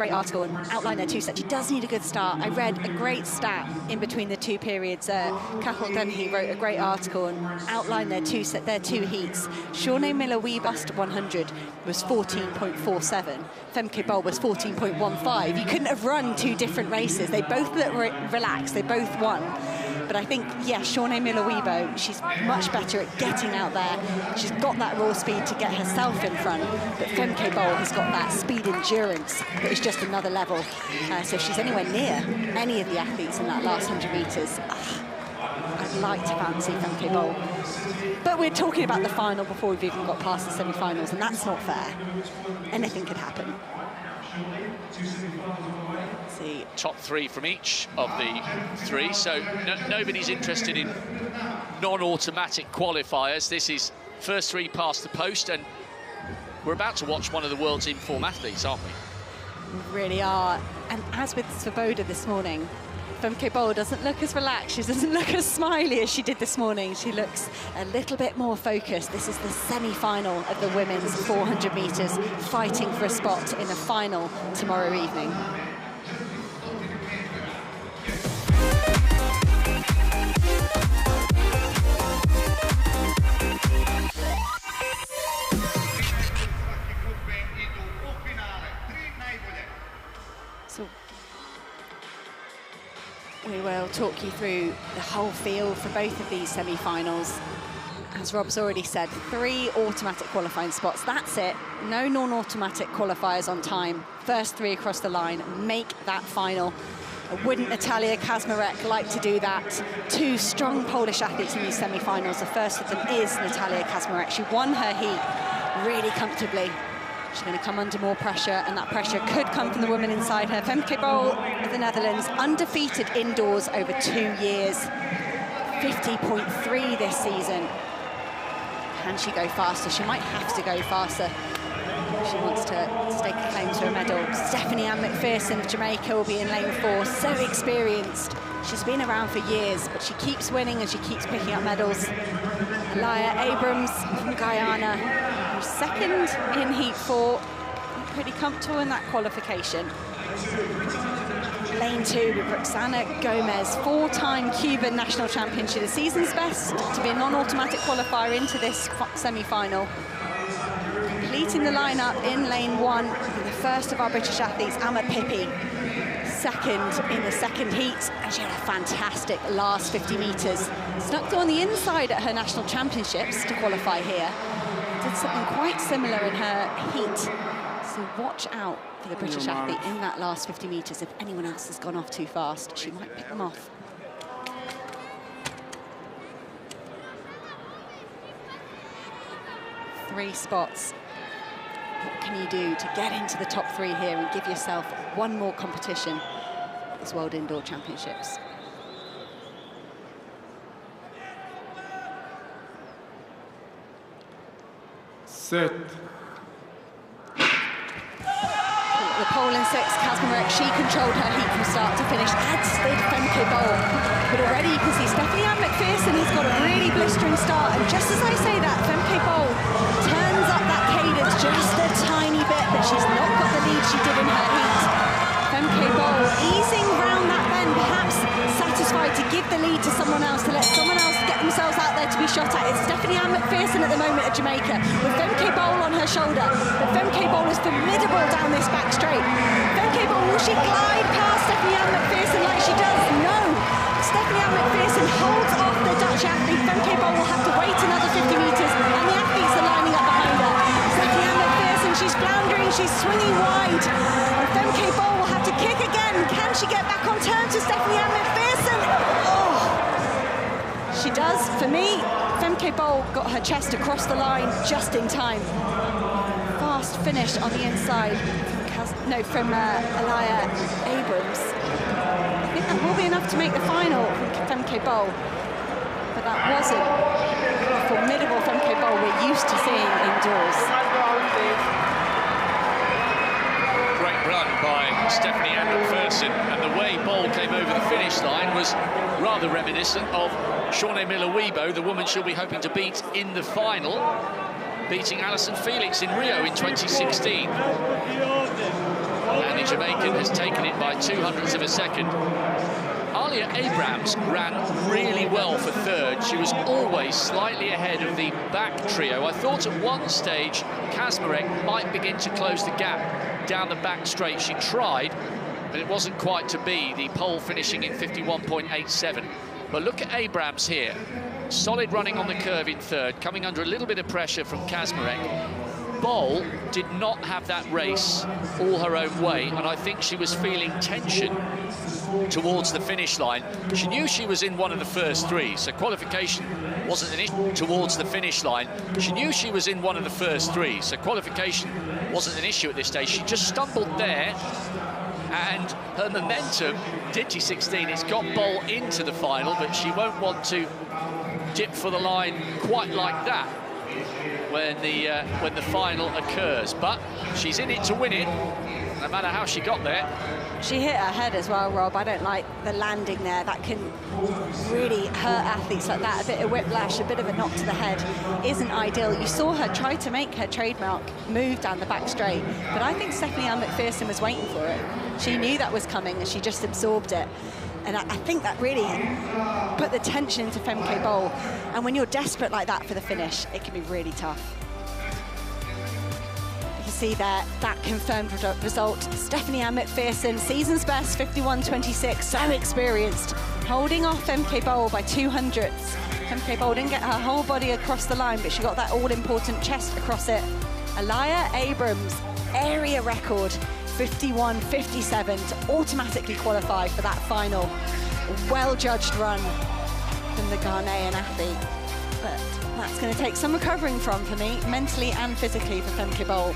Great article and outline their two sets. She does need a good start. I read a great stat in between the two periods. Cathal Dennehy wrote a great article and outlined their two heats. Shawnee Miller-Weebust 100 was 14.47. Femke Bol was 14.15. You couldn't have run two different races. They both look relaxed. They both won. But I think, yeah, Shawnee Miller-Weebo, she's much better at getting out there. She's got that raw speed to get herself in front. But Femke Bol has got that speed endurance that is just another level. So if she's anywhere near any of the athletes in that last 100 metres, I'd like to fancy Femke Bol. But we're talking about the final before we've even got past the semi-finals, and that's not fair. Anything could happen. See. Top three from each of the three, so nobody's interested in non-automatic qualifiers. This is first three past the post, and we're about to watch one of the world's in-form athletes, aren't we? We really are. And as with Svoboda this morning, Femke Bol doesn't look as relaxed, she doesn't look as smiley as she did this morning. She looks a little bit more focused. This is the semi-final of the women's 400 metres, fighting for a spot in the final tomorrow evening. So we will talk you through the whole field for both of these semi-finals. As Rob's already said, 3 automatic qualifying spots. That's it. No non-automatic qualifiers on time. First 3 across the line. Make that final. Wouldn't Natalia Kazmarek like to do that? 2 strong Polish athletes in these semi-finals. The first of them is Natalia Kazmarek. She won her heat really comfortably. She's going to come under more pressure, and that pressure could come from the woman inside her. Femke Bol of the Netherlands, undefeated indoors over 2 years. 50.3 this season. Can she go faster? She might have to go faster. She wants to stake a claim to a medal. Stephanie Ann McPherson of Jamaica will be in lane 4, so experienced. She's been around for years, but she keeps winning and she keeps picking up medals. Alaya Abrams from Guyana, who's second in Heat 4. Pretty comfortable in that qualification. Lane 2 with Roxana Gomez, 4-time Cuban national champion. She's the season's best to be a non-automatic qualifier into this semi-final. Completing the lineup in lane 1, the first of our British athletes, Amma Pippi, second in the second heat, and she had a fantastic last 50 metres. Snuck on the inside at her national championships to qualify here. Did something quite similar in her heat. So watch out for the British athlete in that last 50 metres. If anyone else has gone off too fast, she might pick them off. Three spots. What can you do to get into the top 3 here and give yourself one more competition at this World Indoor Championships? Set. The pole in 6, Kazmarek, she controlled her heat from start to finish, as did Femke Bol. But already you can see Stephanie Ann McPherson has got a really blistering start, and just as I say that, Femke Bol turns up that cadence just a tiny bit, but she's not got the lead she did in her heat. Femke Bol easing round that bend, perhaps satisfied to give the lead to someone else, to let someone else get themselves out there to be shot at. It's Stephanie Ann McPherson at the moment of Jamaica, with Femke Bol on her shoulder. But Femke Bol is formidable down this back straight. Femke Bol, will she glide past Stephanie Ann McPherson like she does? No! Stephanie Ann McPherson holds off the Dutch athlete. Femke Bol will have to wait another 50 metres, and the athletes are lining up behind her. Stephanie Ann McPherson, she's floundering, she's swinging wide. And Femke Bol will have to kick again. Can she get back on terms with Stephanie Ann McPherson? Oh! She does. For me, Femke Bol got her chest across the line just in time. Fast finish on the inside from Alaya Abrams. I think that will be enough to make the final from Femke Bol, but that wasn't the formidable Femke Bol we're used to seeing indoors. Great run by Stephanie Ann McPherson, and the way Bol came over the finish line was rather reminiscent of Shawnee Miller-Weebo, the woman she'll be hoping to beat in the final, beating Alison Felix in Rio in 2016. And the Jamaican has taken it by 0.02 of a second. Alia Abrams ran really well for third. She was always slightly ahead of the back trio. I thought at one stage Kaczmarek might begin to close the gap down the back straight. She tried, but it wasn't quite to be. The pole finishing in 51.87. But look at Abrams here. Solid running on the curve in third, coming under a little bit of pressure from Kaczmarek. Bol did not have that race all her own way, and I think she was feeling tension towards the finish line. She knew she was in one of the first three, so qualification wasn't an issue towards the finish line. She knew she was in one of the first three, so qualification wasn't an issue at this stage. She just stumbled there, and her momentum, Digi 16, it's got Bol into the final, but she won't want to dip for the line quite like that when the final occurs. But she's in it to win it, no matter how she got there. She hit her head as well, Rob. I don't like the landing there. That can really hurt athletes like that. A bit of whiplash, a bit of a knock to the head isn't ideal. You saw her try to make her trademark move down the back straight, but I think Stephanie Ann McPherson was waiting for it. She knew that was coming and she just absorbed it. And I think that really put the tension into Femke Bol. And when you're desperate like that for the finish, it can be really tough. You can see there, that confirmed result. Stephanie Ann McPherson, season's best, 51.26, so experienced, holding off Femke Bol by 200ths. Femke Bol didn't get her whole body across the line, but she got that all-important chest across it. Alia Abrams, area record, 51.57 to automatically qualify for that final. Well-judged run from the Ghanaian athlete. But that's going to take some recovering from for me, mentally and physically, for Femke Bol.